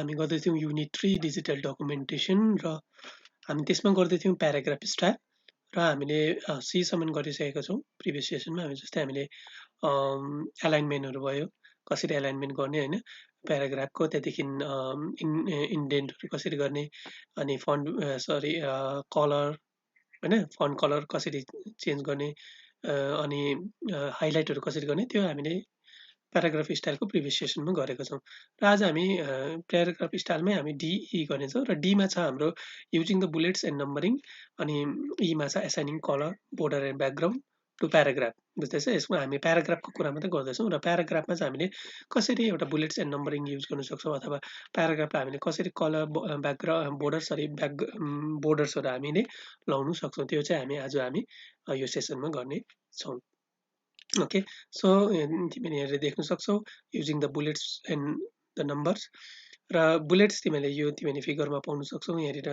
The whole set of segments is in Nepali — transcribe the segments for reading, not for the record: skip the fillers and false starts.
हामी गर्दैथ्यौँ युनिट 3 डिजिटल डकुमेन्टेसन र हामी त्यसमा गर्दैथ्यौँ प्याराग्राफ स्टाइल र हामीले सीसम्म गरिसकेका छौँ। प्रिभियस सेसनमा जस्तै हामीले एलाइनमेन्टहरू भयो, कसरी एलाइनमेन्ट गर्ने होइन, प्याराग्राफको त्यहाँदेखि इन्डेन्टहरू कसरी गर्ने, अनि कलर होइन, फन्ट कलर कसरी चेन्ज गर्ने, अनि हाइलाइटहरू कसरी गर्ने, त्यो हामीले प्याराग्राफ स्टाइलको प्रिभियस सेसनमा गरेका छौँ। र आज हामी प्याराग्राफ स्टाइलमै हामी डिई गर्नेछौँ र डीमा छ हाम्रो using the bullets and numbering, अनि ईमा छ assigning colour, border and background to paragraph. बुझ्दैछ? यसमा हामी प्याराग्राफको कुरा मात्रै गर्दैछौँ र प्याराग्राफमा चाहिँ हामीले कसरी एउटा बुलेट्स एन्ड नम्बरिङ युज गर्न सक्छौँ, अथवा प्याराग्राफलाई हामीले कसरी कलर ब्याकग्राउन्ड बोर्डर्सहरू हामीले लाउनु सक्छौँ, त्यो चाहिँ हामी यो सेसनमा गर्नेछौँ। ओके, सो तिमीले यहाँनिर देख्न सक्छौ using the bullets and the numbers. र बुलेट्स तिमीले फिगरमा पाउन सक्छौ। यहाँनिर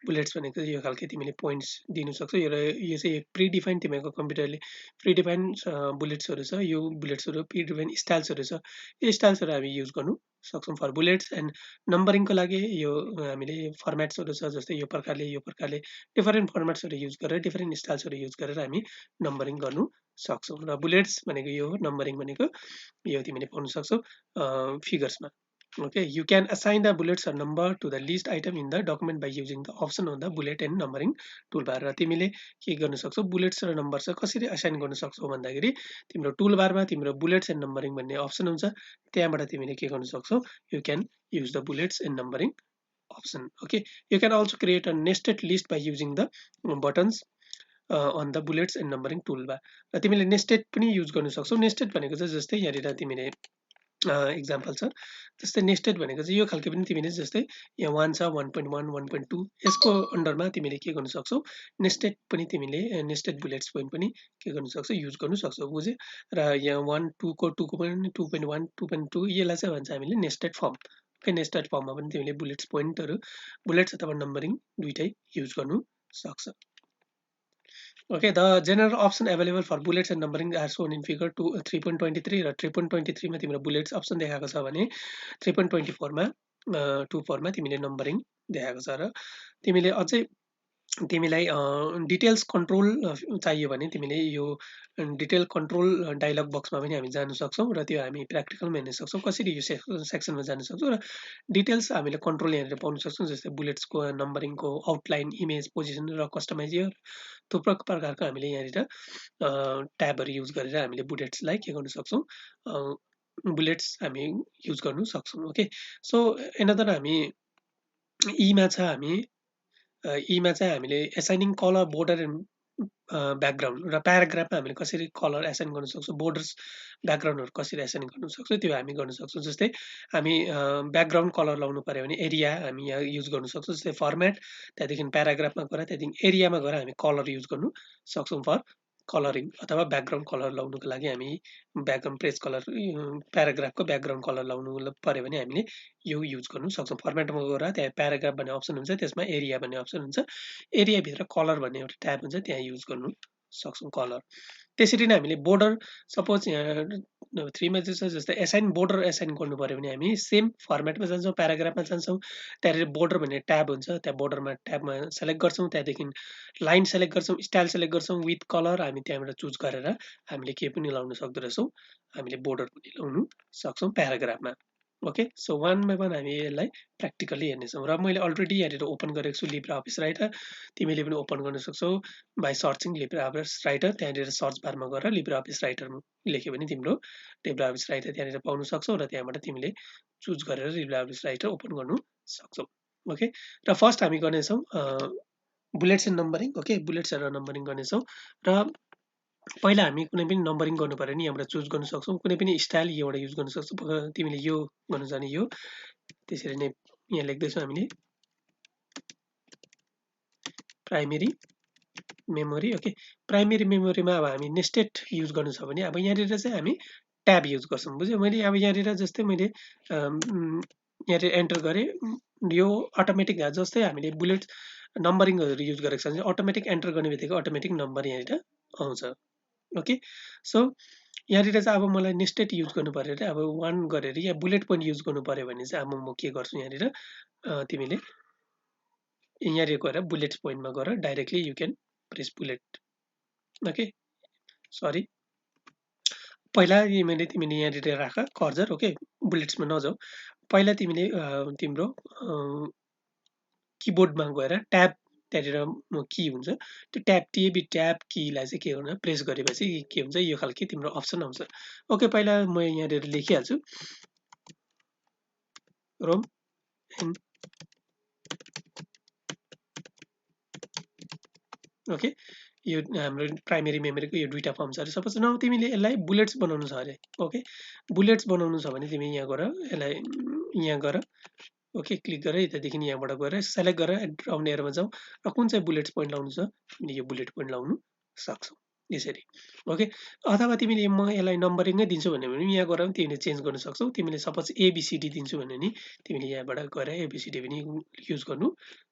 बुलेट्स भनेको यो खालके तिमीले पोइन्ट्स दिनु सक्छौ। यो चाहिँ प्रिडिफाइन्ड तिमीहरूको कम्प्युटरले प्रिडिफाइन्ड बुलेट्सहरू छ। यो बुलेट्सहरू प्रिडिफाइन्ड स्टाइल्सहरू छ। यो स्टाइल्सहरू हामी युज गर्नु सक्छौँ फर बुलेट्स। एन्ड नम्बरिङको लागि यो हामीले फर्मेट्सहरू छ, जस्तै यो प्रकारले डिफरेन्ट फर्मेट्सहरू युज गरेर, डिफरेन्ट स्टाइल्सहरू युज गरेर हामी नम्बरिङ गर्नु सक्छौँ। र बुलेट्स भनेको यो हो, नम्बरिङ भनेको यो तिमीले पाउन सक्छौ फिगर्समा। Okay, you can assign the bullets or number to the least item in the document by using the option on the bullet and numbering toolbar. र तिमीले के गर्न सक्छौ, बुलेट्स र नम्बर चाहिँ कसरी असाइन गर्न सक्छौ भन्दाखेरि तिम्रो टुलबारमा तिम्रो बुलेट्स एन्ड नम्बरिङ भन्ने अप्सन हुन्छ। त्यहाँबाट तिमीले के गर्न सक्छौ, you can use the bullets and numbering option. Okay, you can also create a nested list by using the buttons on the bullets and numbering toolbar. र तिमीले नेस्टेड पनि युज गर्न सक्छौ। नेस्टेड भनेको चाहिँ जस्तै यहाँनिर तिमीले इक्जाम्पल छ, जस्तै नेस्टेड भनेको चाहिँ यो खालके पनि तिमीले जस्तै यहाँ 1 छ, 1.1, 1.2 यसको अन्डरमा तिमीले के गर्न सक्छौ, नेस्टेड पनि तिमीले नेस्टेड बुलेट्स पोइन्ट पनि के गर्न सक्छौ, युज गर्न सक्छौ। बुझ्यो? र यहाँ 1 2 को 2 को पनि 2.1 2.2 यसलाई चाहिँ भन्छ हामीले नेस्टेड फर्म। ओके, नेस्टेड फर्ममा पनि तिमीले बुलेट्स अथवा नम्बरिङ दुईटै युज गर्नु सक्छ। Okay, the general option available for bullets and numbering are shown in figure 3.23 र 3.23 मा तिम्रो बुलेट्स अप्सन देखाएको छ भने 3.24 मा 24 मा तिमीले नम्बरिङ देखाएको छ। र तिमीले अझै तिमीलाई डिटेल्स कन्ट्रोल चाहियो भने तिमीले यो डिटेल कन्ट्रोल डायलग बक्समा पनि हामी जान सक्छौँ र त्यो हामी प्र्याक्टिकलमा हेर्न सक्छौँ कसरी यो सेक्सनमा जान सक्छौँ। र डिटेल्स हामीले कन्ट्रोल यहाँनिर पाउन सक्छौँ, जस्तै बुलेट्सको नम्बरिङको आउटलाइन, इमेज, पोजिसन र कस्टमाइजर थुप्रो प्रकारको हामीले यहाँनिर ट्याबहरू युज गरेर हामीले बुलेट्सलाई के गर्न सक्छौँ, बुलेट्स हामी युज गर्नु सक्छौँ। ओके, सो एनदर हामी ईमा छ, ईमा चाहिँ हामीले एसाइनिङ कलर, बोर्डर एन्ड ब्याकग्राउन्ड र प्याराग्राफमा हामीले कसरी कलर एसाइन गर्न सक्छौँ, बोर्डर्स ब्याकग्राउन्डहरू कसरी एसाइन गर्न सक्छौँ, त्यो हामी गर्न सक्छौँ। जस्तै हामी ब्याकग्राउन्ड कलर लाउनु पर्यो भने एरिया हामी यहाँ युज गर्न सक्छौँ। जस्तै फर्मेट, त्यहाँदेखि प्याराग्राफमा गएर त्यहाँदेखि एरियामा गएर हामी कलर युज गर्नु सक्छौँ फर कलरिङ, अथवा ब्याकग्राउन्ड कलर लाउनुको लागि हामी ब्याकग्राउन्ड पेज कलर, प्याराग्राफको ब्याकग्राउन्ड कलर लाउनु पर्यो भने हामीले यो युज गर्नु सक्छौँ। फर्मेटमा गएर त्यहाँ प्याराग्राफ भन्ने अप्सन हुन्छ, त्यसमा एरिया भन्ने अप्सन हुन्छ, एरियाभित्र कलर भन्ने एउटा ट्याब हुन्छ, त्यहाँ युज गर्नु सक्छौँ कलर। त्यसरी नै हामीले बोर्डर, सपोज यहाँ 3 मा चाहिँ जस्तै एसाइन बोर्डर एसाइन गर्नु पर्यो भने हामी सेम फर्मेटमा जान्छौँ, प्याराग्राफमा जान्छौँ, त्यहाँनिर बोर्डर भन्ने ट्याब हुन्छ, त्यहाँ बोर्डरमा ट्याबमा सेलेक्ट गर्छौँ, त्यहाँदेखि लाइन सेलेक्ट गर्छौँ, स्टाइल सेलेक्ट गर्छौँ, विथ कलर हामी त्यहाँबाट चुज गरेर हामीले के पनि लाउन सक्दो रहेछौँ, हामीले बोर्डर पनि लाउनु सक्छौँ प्याराग्राफमा। Okay, so one by one हामी यसलाई प्र्याक्टिकली हेर्नेछौँ। र मैले अलरेडी यहाँनिर ओपन गरेको छु लिब्रे अफिस राइटर, तिमीले पनि ओपन गर्न सक्छौ by searching Libre office writer. त्यहाँनिर सर्च बारमा गएर लिब्रे अफिस राइटर लेख्यो भने तिम्रो लिब्रे अफिस राइटर त्यहाँनिर पाउन सक्छौ र त्यहाँबाट तिमीले चुज गरेर लिब्रे अफिस राइटर ओपन गर्नु सक्छौ। ओके, र फर्स्ट हामी गर्नेछौँ bullets and numbering. Okay, bullets र नम्बरिङ गर्नेछौँ। र पहिला हामी कुनै पनि नम्बरिङ गर्नु पर्यो भने यहाँबाट चुज गर्न सक्छौँ, कुनै पनि स्टाइल यहाँबाट युज गर्न सक्छौँ। तिमीले यो गर्नु जाने यो, त्यसरी नै यहाँ लेख्दैछौँ हामीले प्राइमेरी मेमोरी। ओके, प्राइमेरी मेमोरीमा अब हामी नेस्टेड युज गर्नु छ भने अब यहाँनिर चाहिँ हामी ट्याब युज गर्छौँ। बुझ्यो? मैले अब यहाँनिर जस्तै मैले यहाँनिर एन्टर गरेँ, यो अटोमेटिक जस्तै हामीले बुलेट नम्बरिङहरू युज गरेको छ भने अटोमेटिक एन्टर गर्ने बित्तिकै अटोमेटिक नम्बर यहाँनिर आउँछ। ओके सो यहाँनिर चाहिँ अब मलाई नेस्टेड युज गर्नु पर्यो अरे अब 1 गरेर या बुलेट पोइन्ट युज गर्नु पर्यो भने चाहिँ अब म के गर्छु यहाँनिर तिमीले यहाँनिर गएर बुलेट पोइन्टमा गएर directly you can press bullet okay sorry पहिला तिमीले यहाँनिर राख कर्जर ओके बुलेट्समा नजाऊ पहिला तिमीले तिम्रो किबोर्डमा गएर ट्याब त्यहाँनिर की हुन्छ त्यो ट्याब टिबी ट्याब कीलाई चाहिँ के गर्नु प्रेस गरेपछि के हुन्छ यो खालके तिम्रो अप्सन आउँछ ओके पहिला म यहाँनिर लेखिहाल्छु रोम एन ओके यो हाम्रो प्राइमेरी मेमोरीको यो दुईटा फर्म छ अरे सपोज न तिमीले यसलाई बुलेट्स बनाउनु छ अरे ओके बुलेट्स बनाउनु छ भने तिमी यहाँ गएर यसलाई यहाँ गर ओके क्लिक गरेर यतादेखि यहाँबाट गएर सेलेक्ट गरेर डाउन एरोमा जाउँ र कुन चाहिँ बुलेट्स पोइन्ट लाउनु छ तिमीले यो बुलेट पोइन्ट लाउनु सक्छौ यसरी ओके अथवा तिमीले म यसलाई नम्बरिङै दिन्छु भन्यो भने यहाँ गएर पनि तिमीले चेन्ज गर्न सक्छौ तिमीले सपोज एबिसिडी दिन्छु भने नि तिमीले यहाँबाट गएर एबिसिडी पनि युज गर्नु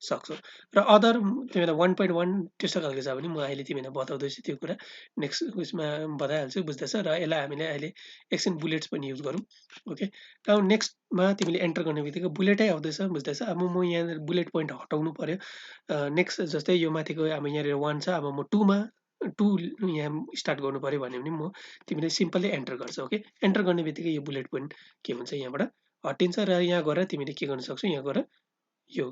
सक्छौ र अदर तिमीलाई 1.1 त्यस्तो खालको छ भने म अहिले तिमीलाई बताउँदैछु त्यो कुरा नेक्स्ट उसमा बताइहाल्छु बुझ्दैछ र यसलाई हामीले अहिले एकछिन बुलेट्स पनि युज गरौँ ओके अब नेक्स्टमा तिमीले एन्टर गर्ने बित्तिकै बुलेटै आउँदैछ बुझ्दैछ अब म यहाँ बुलेट पोइन्ट हटाउनु पर्यो नेक्स्ट जस्तै यो माथिको अब यहाँनिर 1 छ अब म 2 मा 2 यहाँ स्टार्ट गर्नु पर्यो भने पनि म तिमीले सिम्पली एन्टर गर्छ ओके एन्टर गर्ने बित्तिकै यो बुलेट पोइन्ट के हुन्छ यहाँबाट हटिन्छ र यहाँ गएर तिमीले के गर्न सक्छौ यहाँ गएर यो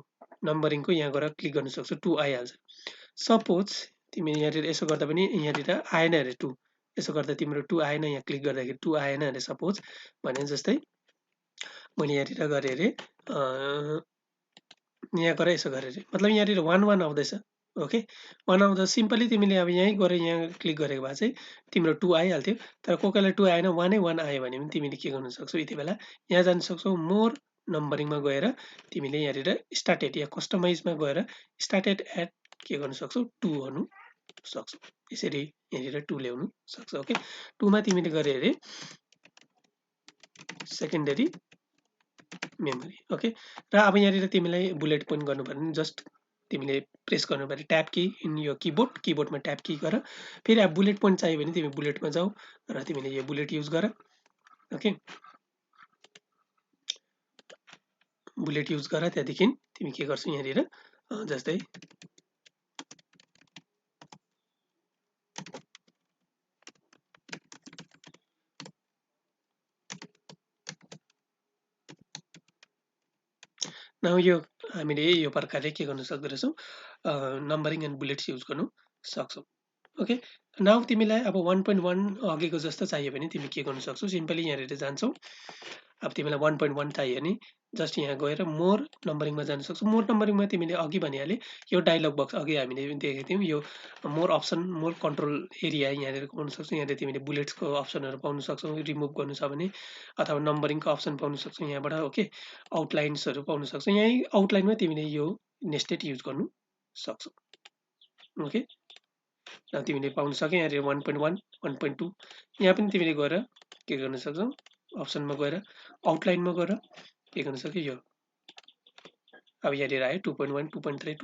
नम्बरिङको यहाँ गएर क्लिक गर्न सक्छौ 2 आइहाल्छ सपोज तिमी यहाँनिर यसो गर्दा पनि यहाँनिर आएन अरे 2 यसो गर्दा तिम्रो 2 आएन यहाँ क्लिक गर्दाखेरि 2 आएन अरे सपोज भने जस्तै मैले यहाँनिर गरेँ अरे यहाँ गएर यसो गरेँ अरे मतलब यहाँनिर 1 आउँदैछ ओके 1 आउँदा सिम्पली तिमीले अब यहीँ गएर यहाँ क्लिक गरेको भए चाहिँ तिम्रो 2 आइहाल्थ्यो तर कोही कोहीलाई 2 आएन 1 आयो भने पनि तिमीले के गर्न सक्छौ यति बेला यहाँ जान सक्छौ मोर नम्बरिङमा गएर तिमीले यहाँनिर स्टार्टेड या कस्टमाइजमा गएर स्टार्टेड एट के गर्न सक्छौ 2 गर्नु सक्छौ यसरी यहाँनिर 2 ल्याउनु सक्छौ ओके 2 मा तिमीले गरे अरे सेकेन्डरी मेमोरी ओके र अब यहाँनिर तिमीलाई बुलेट पोइन्ट गर्नु भने जस्ट तिमीले प्रेस गर्नु पर्यो ट्याब की इन यो किबोर्डमा ट्याब की गर फेरि अब बुलेट पोइन्ट चाहियो भने तिमी बुलेटमा जाऊ र तिमीले यो बुलेट युज गर ओके बुलेट युज गर त्यहाँदेखि तिमी के गर्छौ यहाँनिर जस्तै नाउ यो हामीले यो प्रकारले के गर्न सक्दो रहेछौँ नम्बरिङ एन्ड बुलेट्स युज गर्नु सक्छौँ ओके नाउ तिमीलाई अब 1.1 अघिको जस्तो चाहियो भने तिमी के गर्न सक्छौ सिम्पली यहाँनिर जान्छौ अब तिमीलाई 1.1 चाहियो भने जस्ट यहाँ गएर मोर नम्बरिङमा जान सक्छौ मोर नम्बरिङमा तिमीले अघि भनिहाले यो डायलग बक्स अघि हामीले देखेको थियौँ यो more option more control area यहाँनिर पाउन सक्छौ यहाँनिर तिमीले बुलेट्सको अप्सनहरू पाउन सक्छौ रिमुभ गर्नु छ भने अथवा नम्बरिङको अप्सन पाउन सक्छौ यहाँबाट ओके आउटलाइन्सहरू पाउन सक्छौ यहीँ आउटलाइनमा तिमीले यो नेस्टेड युज गर्नु सक्छौ ओके तिमीले पाउन सक्यौ यहाँनिर 1.1 1.2 यहाँ पनि तिमीले गएर के गर्न सक्छौ अप्सनमा गएर आउटलाइनमा गएर के गर्न सक्यो यो अब यहाँनिर आयो 2.1 2.3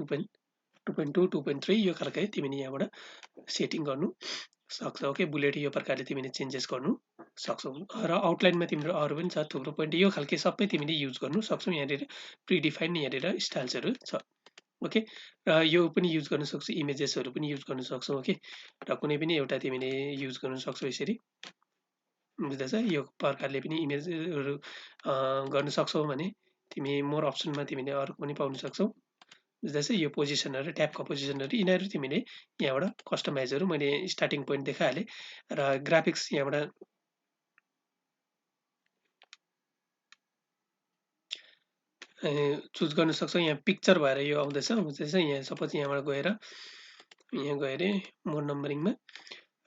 2.2 2.3 यो खालकै तिमीले यहाँबाट सेटिङ गर्नु सक्छौ ओके बुलेट यो प्रकारले तिमीले चेन्जेस गर्नु सक्छौ र आउटलाइनमा तिम्रो अरू पनि छ थुप्रो पोइन्ट यो खालके सबै तिमीले युज गर्नु सक्छौ यहाँनिर प्रिडिफाइन यहाँनिर स्टाइल्सहरू छ ओके र यो पनि युज गर्न सक्छौ इमेजेसहरू पनि युज गर्न सक्छौ ओके र कुनै पनि एउटा तिमीले युज गर्न सक्छौ यसरी बुझ्दैछ यो प्रकारले पनि इमेजहरू गर्न सक्छौ भने तिमी मोर अप्सनमा तिमीले अर्को पनि पाउन सक्छौ बुझ्दैछ यो पोजिसनहरू ट्याबको पोजिसनहरू यिनीहरू तिमीले यहाँबाट कस्टमाइजहरू मैले स्टार्टिङ पोइन्ट देखाइहालेँ र ग्राफिक्स यहाँबाट चुज गर्न सक्छौ यहाँ पिक्चर भएर यो आउँदैछ बुझ्दैछ यहाँ सपोज यहाँबाट गएर यहाँ गयो अरे मोर नम्बरिङमा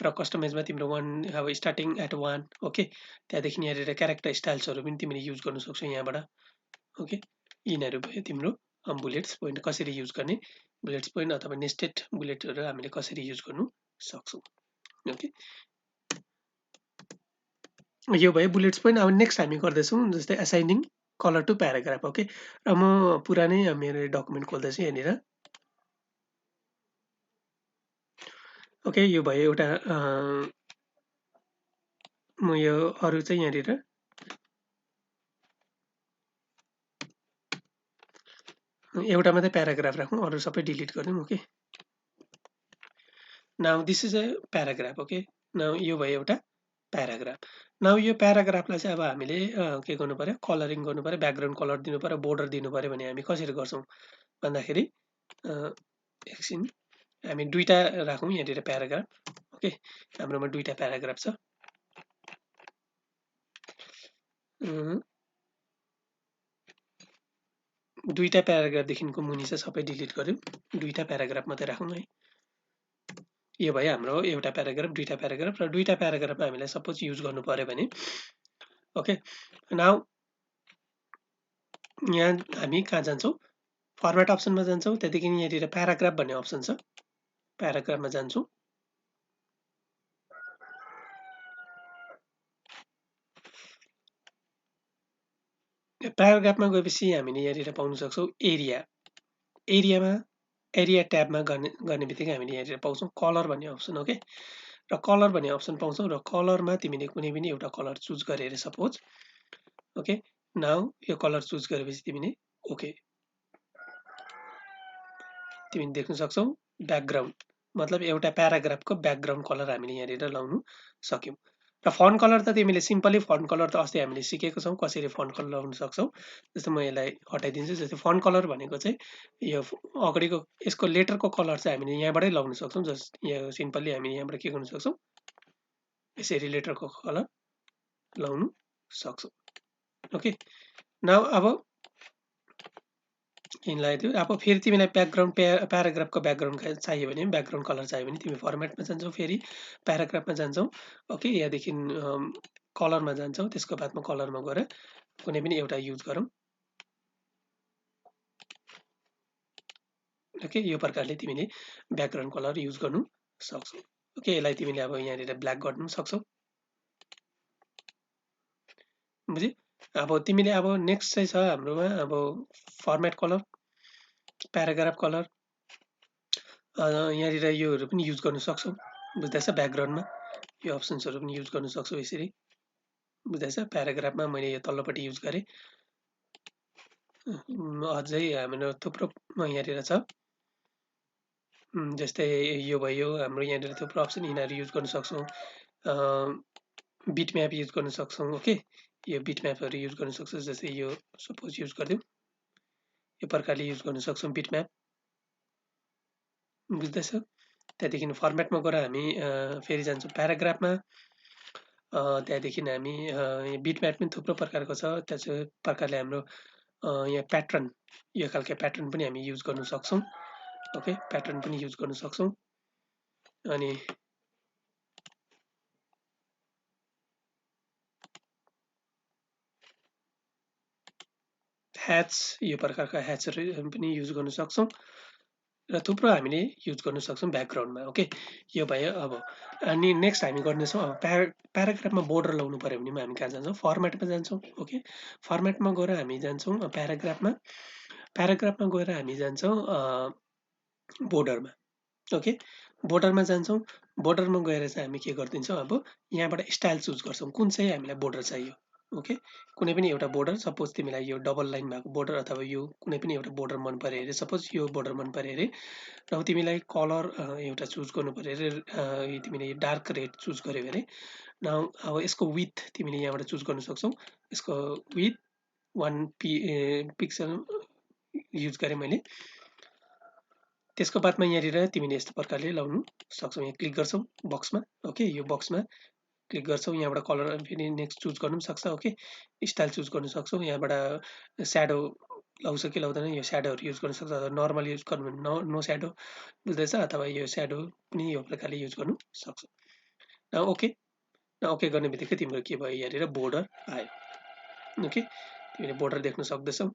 र कस्टमाइजमा तिम्रो 1 अब स्टार्टिङ एट 1 ओके त्यहाँदेखि यहाँनिर क्यारेक्टर स्टाइल्सहरू पनि तिमीले युज गर्न सक्छौ यहाँबाट ओके यिनीहरू भयो तिम्रो बुलेट्स पोइन्ट कसरी युज गर्ने बुलेट्स पोइन्ट अथवा नेस्टेड बुलेटहरू हामीले कसरी युज गर्नु सक्छौँ ओके यो भयो बुलेट्स पोइन्ट अब नेक्स्ट हामी गर्दैछौँ जस्तै एसाइनिङ कलर टु प्याराग्राफ ओके र म पुरानै मेरो डकुमेन्ट खोल्दैछु यहाँनिर ओके यो भयो एउटा म यो अरु चाहिँ यहाँनिर एउटा मात्रै प्याराग्राफ राखौँ, अरु सबै डिलिट गरिदिउँ। Okay, now this is a paragraph. Okay, now यो भयो एउटा प्याराग्राफ। नाउ यो प्याराग्राफलाई चाहिँ अब हामीले के गर्नु पर्यो, कलरिङ गर्नु पर्यो, ब्याकग्राउन्ड कलर दिनु पर्यो, बोर्डर दिनु पर्यो भने हामी कसरी गर्छौँ भन्दाखेरि एकछिन हामी दुईटा राखौँ यहाँनिर प्याराग्राफ। ओके, हाम्रोमा दुईटा प्याराग्राफ छ। दुईटा प्याराग्राफदेखिको मुनि चाहिँ सबै डिलिट गर्यौँ, दुईटा प्याराग्राफ मात्रै राखौँ है। यो भयो हाम्रो एउटा प्याराग्राफ, दुईटा प्याराग्राफ, र दुईटा प्याराग्राफमा हामीलाई सपोज युज गर्नु पर्यो भने ओके, नाउ यहाँ हामी कहाँ जान्छौँ, फर्मेट अप्सनमा जान्छौँ, त्यहाँदेखि यहाँनिर प्याराग्राफ भन्ने अप्सन छ, प्याराग्राफमा जान्छौँ। प्याराग्राफमा गएपछि हामीले यहाँनिर पाउन सक्छौँ एरिया। एरिया ट्याबमा गर्ने बित्तिकै हामीले यहाँनिर पाउँछौँ कलर भन्ने अप्सन। ओके, र कलर भन्ने अप्सन पाउँछौँ, र कलरमा तिमीले कुनै पनि एउटा कलर चुज गरे अरे सपोज। ओके, नाउ यो कलर चुज गरेपछि तिमीले ओके, तिमी देख्न सक्छौ ब्याकग्राउन्ड, मतलब एउटा प्याराग्राफको ब्याकग्राउन्ड कलर हामीले यहाँनिर लाउन सक्यौँ। र फन्ट कलर त तिमीले सिम्पली फन्ट कलर त अस्ति हामीले सिकेको छौँ कसरी फन्ट कलर लाउन सक्छौ। जस्तो म यसलाई हटाइदिन्छु। जस्तै फन्ट कलर भनेको चाहिँ यो अगाडिको यसको लेटरको कलर चाहिँ हामीले यहाँबाटै लाउन सक्छौँ। यहाँ सिम्पली हामी यहाँबाट के गर्न सक्छौँ, यसरी लेटरको कलर लाउन सक्छौँ। ओके, नाउ अब यिनलाई त्यो अब फेरि तिमीलाई ब्याकग्राउन्ड प्याराग्राफको ब्याकग्राउन्ड चाहियो भने, ब्याकग्राउन्ड कलर चाहियो भने तिमी फर्मेटमा जान्छौ, फेरि प्याराग्राफमा जान्छौ। ओके, यहाँदेखि कलरमा जान्छौ, त्यसको बादमा कलरमा गएर कुनै पनि एउटा युज गरौँ। ओके, यो प्रकारले तिमीले ब्याकग्राउन्ड कलर युज गर्नु सक्छौ। ओके, यसलाई तिमीले अब यहाँनिर ब्ल्याक गर्नु सक्छौ। बुझ्यो? अब तिमीले अब नेक्स्ट चाहिँ छ हाम्रोमा अब फर्मेट कलर, प्याराग्राफ कलर, यहाँनिर योहरू पनि युज गर्न सक्छौ। बुझ्दैछ? ब्याकग्राउन्डमा यो अप्सन्सहरू पनि युज गर्न सक्छौ यसरी। बुझ्दैछ? प्याराग्राफमा मैले यो तल्लोपट्टि युज गरेँ। अझै हाम्रो थुप्रो यहाँनिर छ। जस्तै यो भयो हाम्रो यहाँनिर थुप्रो अप्सन यिनीहरू युज गर्न सक्छौँ। बिट म्याप युज गर्न सक्छौँ। ओके, यो बिट म्यापहरू युज गर्न सक्छौँ। जस्तै यो सपोज युज गरिदिउँ, यो प्रकारले युज गर्न सक्छौँ बिट म्याप। बुझ्दैछ? त्यहाँदेखि फर्मेटमा गएर हामी फेरि जान्छौँ प्याराग्राफमा। त्यहाँदेखि हामी बिट म्याप पनि थुप्रो प्रकारको छ। त्यस प्रकारले हाम्रो यहाँ प्याटर्न, यो खालको प्याटर्न पनि हामी युज गर्न सक्छौँ। ओके, प्याटर्न पनि युज गर्न सक्छौँ। अनि ह्याच, यो प्रकारका ह्याचहरू पनि युज गर्न सक्छौँ, र थुप्रो हामीले युज गर्न सक्छौँ ब्याकग्राउन्डमा। ओके, यो भयो। अब अनि नेक्स्ट हामी गर्नेछौँ अब प्याराग्राफमा बोर्डर लाउनु पऱ्यो भने हामी कहाँ जान्छौँ, फर्मेटमा जान्छौँ। ओके, फर्मेटमा गएर हामी जान्छौँ प्याराग्राफमा, प्याराग्राफमा गएर हामी जान्छौँ बोर्डरमा। ओके, बोर्डरमा जान्छौँ। बोर्डरमा गएर चाहिँ हामी के गरिदिन्छौँ, अब यहाँबाट स्टाइल चुज गर्छौँ कुन चाहिँ हामीलाई बोर्डर चाहियो। ओके, कुनै पनि एउटा बोर्डर, सपोज तिमीलाई यो डबल लाइन भएको बोर्डर अथवा यो कुनै पनि एउटा बोर्डर मन पर्यो अरे, सपोज यो बोर्डर मन पर्यो अरे, र तिमीलाई कलर एउटा चुज गर्नु पर्यो अरे, तिमीले डार्क रेड चुज गर्यो अरे। न अब यसको विथ तिमीले यहाँबाट चुज गर्न सक्छौ। यसको विथ 1 पिक्सल युज गरेँ मैले। त्यसको बादमा यहाँनिर तिमीले यस्तो प्रकारले लाउनु सक्छौ। यहाँ क्लिक गर्छौ बक्समा। ओके, यो बक्समा क्लिक गर्छौ, यहाँबाट कलर फेरि नेक्स्ट चुज गर्नु पनि सक्छ। ओके, स्टाइल चुज गर्नु सक्छौ। यहाँबाट स्याडो लाउँछ कि लाउँदैन, यो स्याडोहरू युज गर्न सक्छ। नर्मल युज गर्नु भने नो स्याडो, बुझ्दैछ? अथवा यो स्याडो पनि यो प्रकारले युज गर्नु सक्छौ। ओके, ओके गर्ने बित्तिकै तिम्रो के भयो, यहाँनिर बोर्डर आयो। ओके, तिमीले बोर्डर देख्न सक्दैछौ।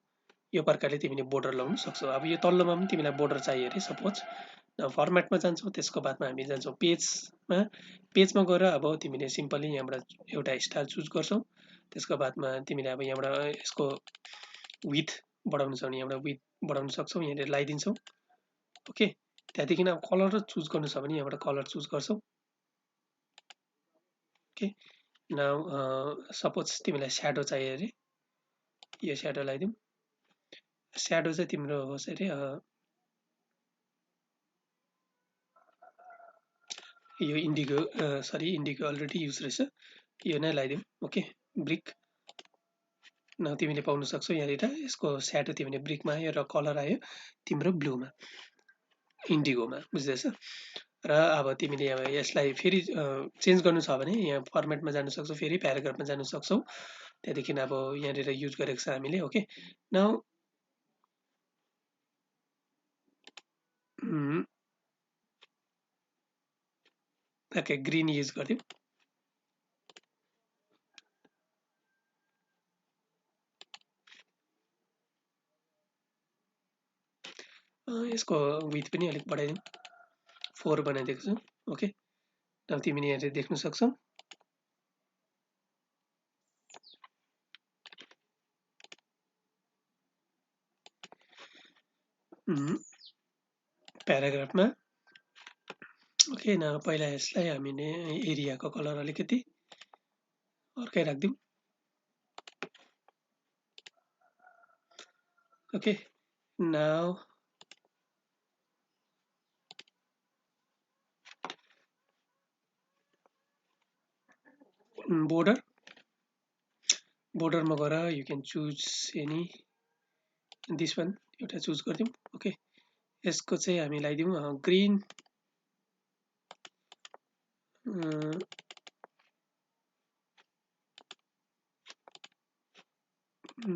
यो प्रकारले तिमीले बोर्डर लाउन सक्छौ। अब यो तल्लोमा पनि तिमीलाई बोर्डर चाहियो अरे सपोज, फर्मेटमा जान्छौ। त्यसको बादमा हामी जान्छौँ पेजमा। पेजमा गएर अब तिमीले सिम्पली यहाँबाट एउटा स्टाइल चुज गर्छौ। त्यसको बादमा तिमीले अब यहाँबाट यसको विथ बढाउनु छ भने यहाँबाट विथ बढाउन सक्छौ, यहाँनिर लगाइदिन्छौ। ओके, त्यहाँदेखि अब कलर चुज गर्नु छ भने यहाँबाट कलर चुज गर्छौ। ओके, नाउ सपोज तिमीलाई स्याडो चाहियो अरे यो स्याडो लगाइदिउँ स्याडो चाहिँ तिम्रो होस् अरे यो indigo sorry indigo already use रहेछ यो नै लगाइदिउँ ओके ब्रिक न तिमीले पाउन सक्छौ यहाँनिर यसको स्याडो तिमीले ब्रिकमा आयो र कलर आयो तिम्रो ब्लूमा इन्डिगोमा बुझ्दैछ र अब तिमीले अब यसलाई फेरि चेन्ज गर्नु छ भने यहाँ फर्मेटमा जानु सक्छौ फेरि प्याराग्राफमा जानु सक्छौ त्यहाँदेखि अब यहाँनिर युज गरेको छ हामीले okay now okay green use गरिदिउँ यसको विथ पनि अलिक बढाइदिउँ 4 बनाइदिएको छु ओके अब तिमीले यहाँ देख्न सक्छौ प्याराग्राफमा ओके न पहिला यसलाई हामीले एरियाको कलर अलिकति अर्कै राखिदिउँ ओके नाउ बोर्डरमा गएर you can choose any this one एउटा चुज गरिदिउँ ओके यसको चाहिँ हामी लगाइदिउँ ग्रिन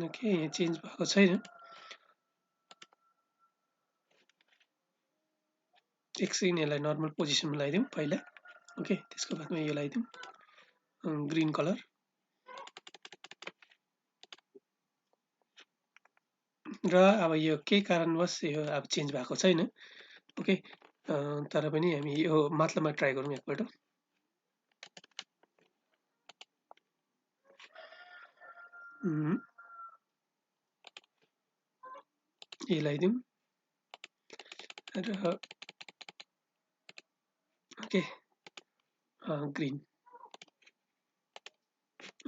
ओके यहाँ चेन्ज भएको छैन एकछिन यसलाई नर्मल पोजिसनमा लगाइदिउँ पहिला ओके त्यसको बादमा यो लगाइदिउँ ग्रिन कलर र अब यो के कारणवश यो अब चेन्ज भएको छैन ओके तर पनि हामी यो माथिल्लोमा ट्राई गरौँ एकपल्ट यो लगाइदिउँ र ओके ग्रिन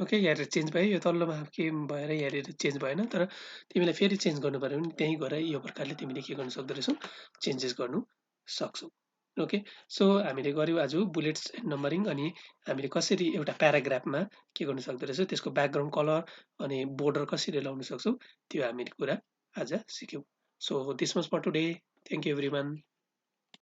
ओके यहाँनिर चेन्ज भयो यो तल्लोमा के भएर यहाँनिर चेन्ज भएन तर तिमीलाई फेरि चेन्ज गर्नु पर्यो भने त्यहीँ गएर यो प्रकारले तिमीले के गर्नु सक्दो रहेछौ चेन्जेस गर्नु सक्छौ ओके सो हामीले गर्यौँ आज बुलेट्स एन्ड नम्बरिङ अनि हामीले कसरी एउटा प्याराग्राफमा के गर्नु सक्दो रहेछ त्यसको ब्याकग्राउन्ड कलर अनि बोर्डर कसरी लाउन सक्छौ त्यो हामीले कुरा आज सिक्यौँ so this much for today thank you everyone